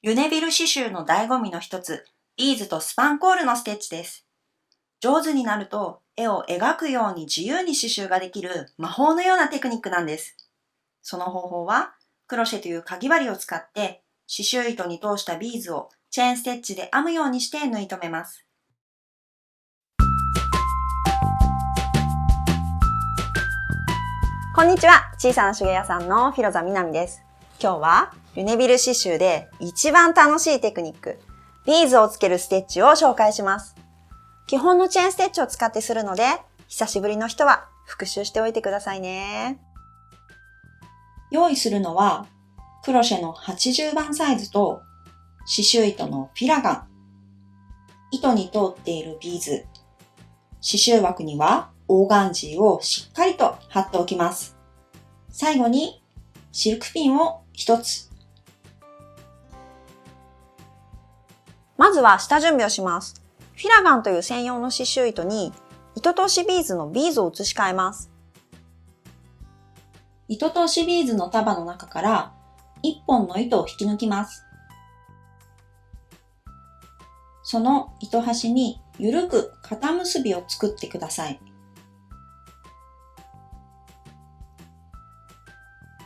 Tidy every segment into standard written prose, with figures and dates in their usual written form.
ユネビル刺繍の醍醐味の一つ、ビーズとスパンコールのステッチです。上手になると絵を描くように自由に刺繍ができる魔法のようなテクニックなんです。その方法は、クロシェというかぎ針を使って刺繍糸に通したビーズをチェーンステッチで編むようにして縫い留めます。こんにちは、小さな手芸屋さんのフィロザみなみです。今日はユネビル刺繍で一番楽しいテクニック、ビーズをつけるステッチを紹介します。基本のチェーンステッチを使ってするので、久しぶりの人は復習しておいてくださいね。用意するのは、クロシェの80番サイズと刺繍糸のフィラガン、糸に通っているビーズ、刺繍枠にはオーガンジーをしっかりと貼っておきます。最後にシルクピンを1つ。まずは下準備をします。フィラガンという専用の刺繍糸に糸通しビーズのビーズを移し替えます。糸通しビーズの束の中から1本の糸を引き抜きます。その糸端にゆるく肩結びを作ってください。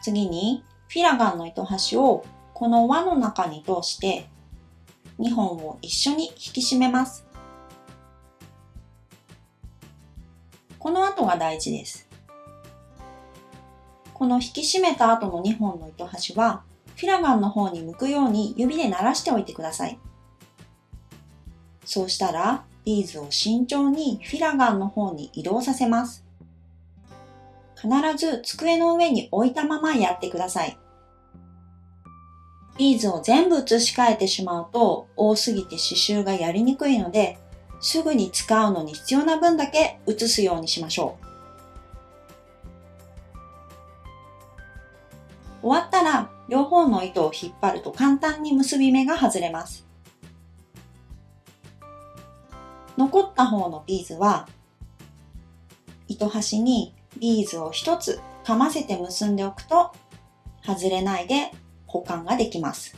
次にフィラガンの糸端をこの輪の中に通して2本を一緒に引き締めます。この後が大事です。この引き締めた後の2本の糸端はフィラガンの方に向くように指で鳴らしておいてください。そうしたらビーズを慎重にフィラガンの方に移動させます。必ず机の上に置いたままやってください。ビーズを全部移し替えてしまうと多すぎて刺繍がやりにくいので、すぐに使うのに必要な分だけ移すようにしましょう。終わったら両方の糸を引っ張ると簡単に結び目が外れます。残った方のビーズは糸端にビーズを一つかませて結んでおくと外れないで保管ができます。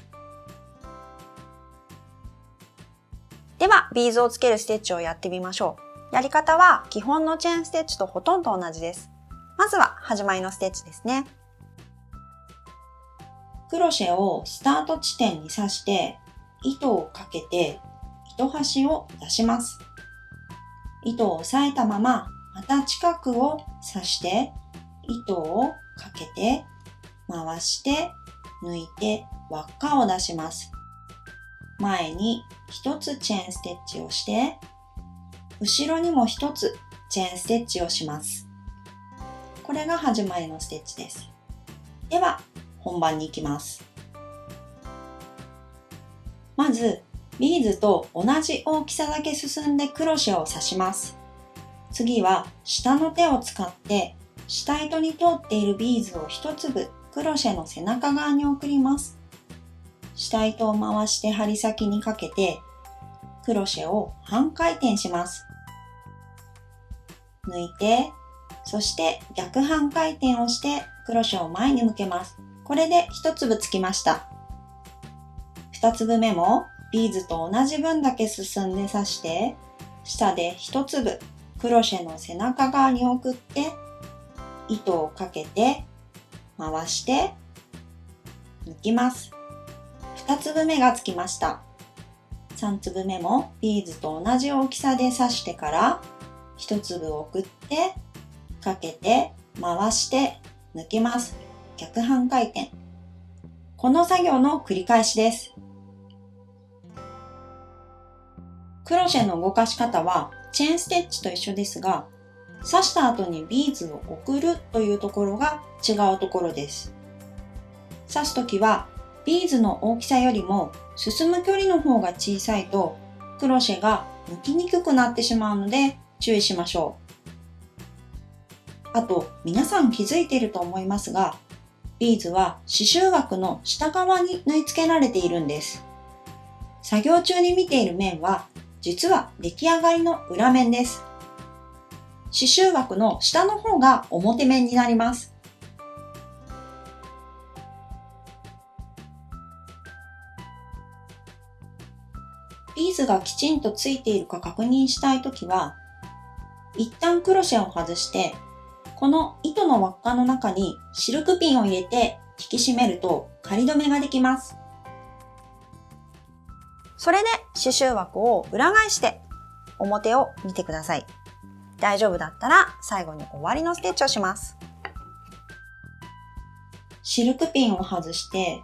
ではビーズをつけるステッチをやってみましょう。やり方は基本のチェーンステッチとほとんど同じです。まずは始まりのステッチですね。クロシェをスタート地点に刺して糸をかけて糸端を出します。糸を押さえたまままた近くを刺して糸をかけて回して抜いて輪っかを出します。前に一つチェーンステッチをして後ろにも一つチェーンステッチをします。これが始まりのステッチです。では本番に行きます。まずビーズと同じ大きさだけ進んでクロシェを刺します。次は下の手を使って下糸に通っているビーズを一粒クロシェの背中側に送ります。下糸を回して針先にかけてクロシェを半回転します。抜いて、そして逆半回転をしてクロシェを前に向けます。これで一粒つきました。二粒目もビーズと同じ分だけ進んで刺して下で一粒クロシェの背中側に送って糸をかけて回して抜きます。2粒目がつきました。3粒目もビーズと同じ大きさで刺してから1粒送ってかけて回して抜きます。逆半回転。この作業の繰り返しです。クロシェの動かし方はチェーンステッチと一緒ですが、刺した後にビーズを送るというところが違うところです。刺すときはビーズの大きさよりも進む距離の方が小さいとクロシェが抜きにくくなってしまうので注意しましょう。あと皆さん気づいていると思いますが、ビーズは刺繍枠の下側に縫い付けられているんです。作業中に見ている面は実は出来上がりの裏面です。刺繍枠の下の方が表面になります。ビーズがきちんとついているか確認したいときは、一旦クロシェを外して、この糸の輪っかの中にシルクピンを入れて引き締めると仮止めができます。それで刺繍枠を裏返して表を見てください。大丈夫だったら最後に終わりのステッチをします。シルクピンを外して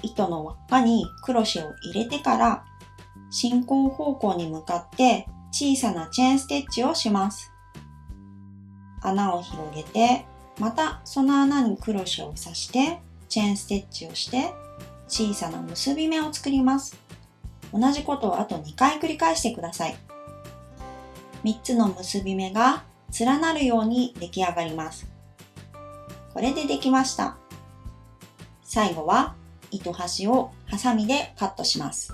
糸の輪っかにクロシェを入れてから進行方向に向かって小さなチェーンステッチをします。穴を広げて、またその穴にクロシェを刺してチェーンステッチをして小さな結び目を作ります。同じことをあと2回繰り返してください。3つの結び目が連なるように出来上がります。これでできました。最後は糸端をハサミでカットします。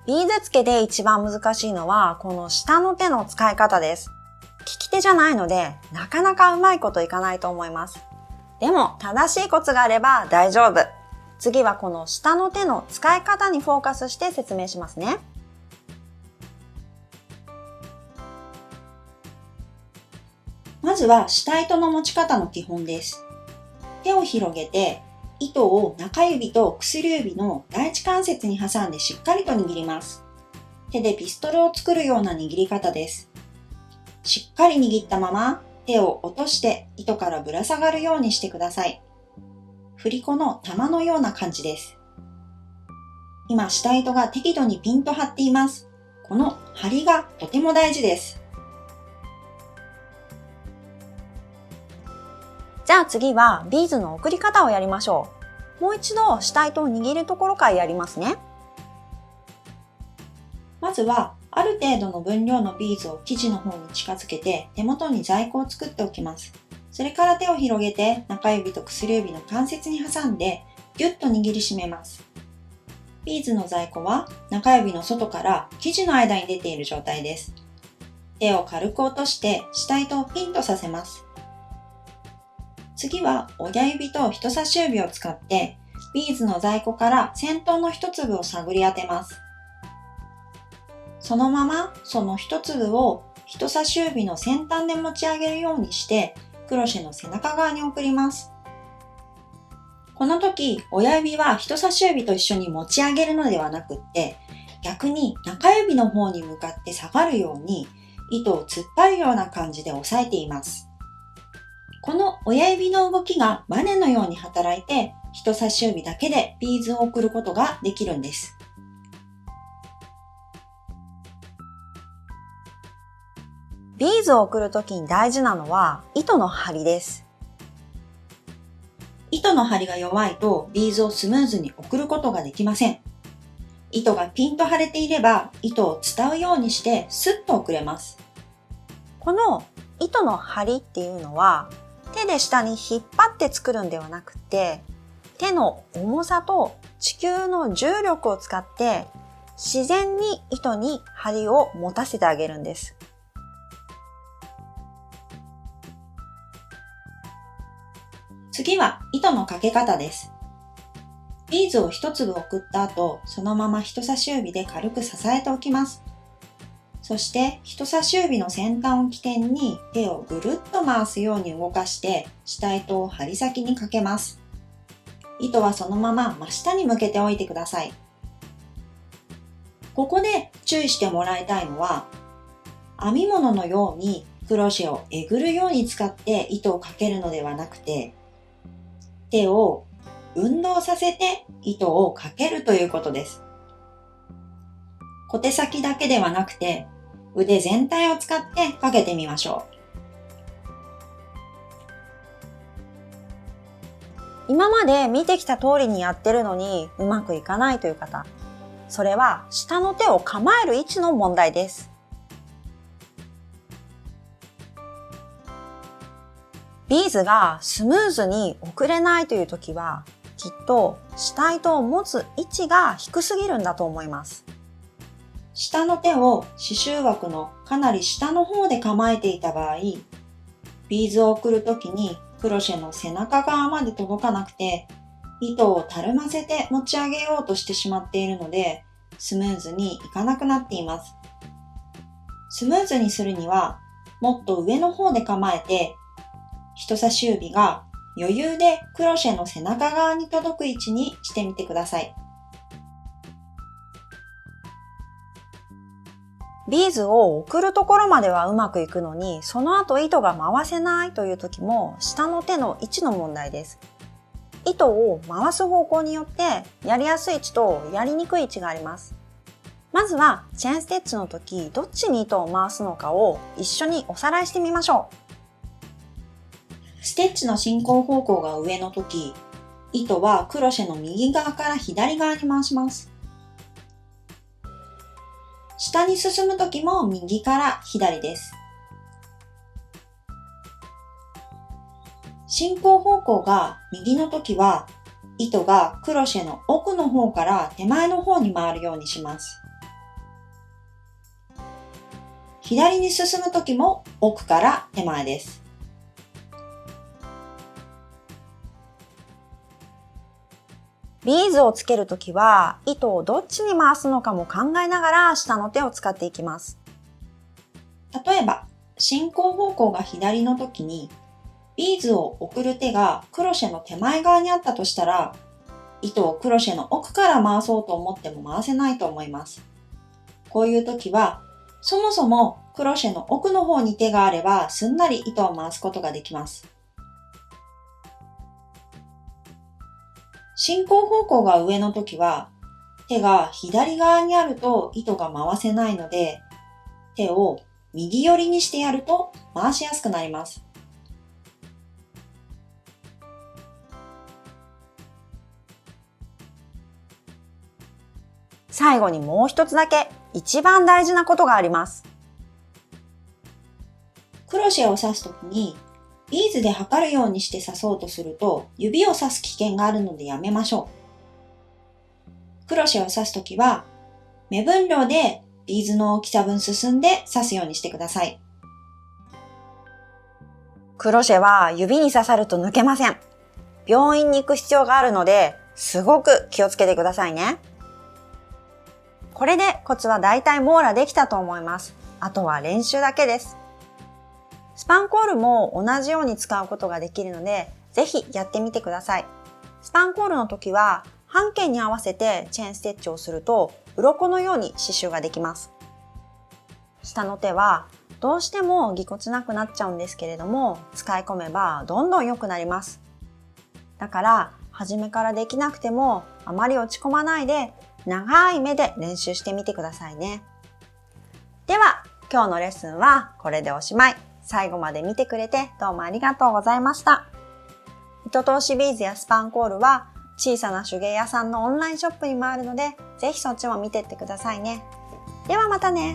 ビーズ付けで一番難しいのはこの下の手の使い方です。利き手じゃないのでなかなかうまいこといかないと思います。でも正しいコツがあれば大丈夫。次はこの下の手の使い方にフォーカスして説明しますね。まずは下糸の持ち方の基本です。手を広げて糸を中指と薬指の第一関節に挟んでしっかりと握ります。手でピストルを作るような握り方です。しっかり握ったまま手を落として糸からぶら下がるようにしてください。振り子の玉のような感じです。今下糸が適度にピンと張っています。この張りがとても大事です。じゃあ次はビーズの送り方をやりましょう。もう一度下糸を握るところからやりますね。まずはある程度の分量のビーズを生地の方に近づけて手元に在庫を作っておきます。それから手を広げて中指と薬指の関節に挟んでギュッと握りしめます。ビーズの在庫は中指の外から生地の間に出ている状態です。手を軽く落として下糸をピンとさせます。次は親指と人差し指を使ってビーズの在庫から先頭の一粒を探り当てます。そのままその一粒を人差し指の先端で持ち上げるようにしてクロシェの背中側に送ります。この時親指は人差し指と一緒に持ち上げるのではなくって逆に中指の方に向かって下がるように糸を突っ張るような感じで押さえています。この親指の動きがバネのように働いて人差し指だけでビーズを送ることができるんです。ビーズを送るときに大事なのは糸の張りです。糸の張りが弱いとビーズをスムーズに送ることができません。糸がピンと張れていれば糸を伝うようにしてスッと送れます。この糸の張りっていうのは手で下に引っ張って作るんではなくて手の重さと地球の重力を使って自然に糸に張りを持たせてあげるんです。次は糸のかけ方です。ビーズを一粒送った後、そのまま人差し指で軽く支えておきます。そして人差し指の先端を起点に手をぐるっと回すように動かして下糸を針先にかけます。糸はそのまま真下に向けておいてください。ここで注意してもらいたいのは、編み物のようにクロシェをえぐるように使って糸をかけるのではなくて、手を運動させて糸をかけるということです。小手先だけではなくて、腕全体を使ってかけてみましょう。今まで見てきた通りにやってるのにうまくいかないという方、それは下の手を構える位置の問題です。ビーズがスムーズに送れないという時は、きっと下糸を持つ位置が低すぎるんだと思います。下の手を刺繍枠のかなり下の方で構えていた場合、ビーズを送るときにクロシェの背中側まで届かなくて、糸をたるませて持ち上げようとしてしまっているので、スムーズにいかなくなっています。スムーズにするには、もっと上の方で構えて、人差し指が余裕でクロシェの背中側に届く位置にしてみてください。ビーズを送るところまではうまくいくのに、その後糸が回せないという時も下の手の位置の問題です。糸を回す方向によってやりやすい位置とやりにくい位置があります。まずはチェーンステッチの時、どっちに糸を回すのかを一緒におさらいしてみましょう。ステッチの進行方向が上の時、糸はクロシェの右側から左側に回します。下に進む時も右から左です。進行方向が右の時は、糸がクロシェの奥の方から手前の方に回るようにします。左に進む時も奥から手前です。ビーズをつけるときは、糸をどっちに回すのかも考えながら下の手を使っていきます。例えば、進行方向が左の時に、ビーズを送る手がクロシェの手前側にあったとしたら、糸をクロシェの奥から回そうと思っても回せないと思います。こういう時は、そもそもクロシェの奥の方に手があれば、すんなり糸を回すことができます。進行方向が上の時は、手が左側にあると糸が回せないので、手を右寄りにしてやると回しやすくなります。最後にもう一つだけ、一番大事なことがあります。クロシェを刺すときに、ビーズで測るようにして刺そうとすると、指を刺す危険があるのでやめましょう。クロシェを刺すときは、目分量でビーズの大きさ分進んで刺すようにしてください。クロシェは指に刺さると抜けません。病院に行く必要があるので、すごく気をつけてくださいね。これでコツはだいたい網羅できたと思います。あとは練習だけです。スパンコールも同じように使うことができるので、ぜひやってみてください。スパンコールの時は、半径に合わせてチェーンステッチをすると、鱗のように刺繍ができます。下の手は、どうしてもぎこちなくなっちゃうんですけれども、使い込めばどんどん良くなります。だから、初めからできなくても、あまり落ち込まないで、長い目で練習してみてくださいね。では、今日のレッスンはこれでおしまい。最後まで見てくれてどうもありがとうございました。糸通しビーズやスパンコールは小さな手芸屋さんのオンラインショップにもあるので、ぜひそっちも見てってくださいね。ではまたね。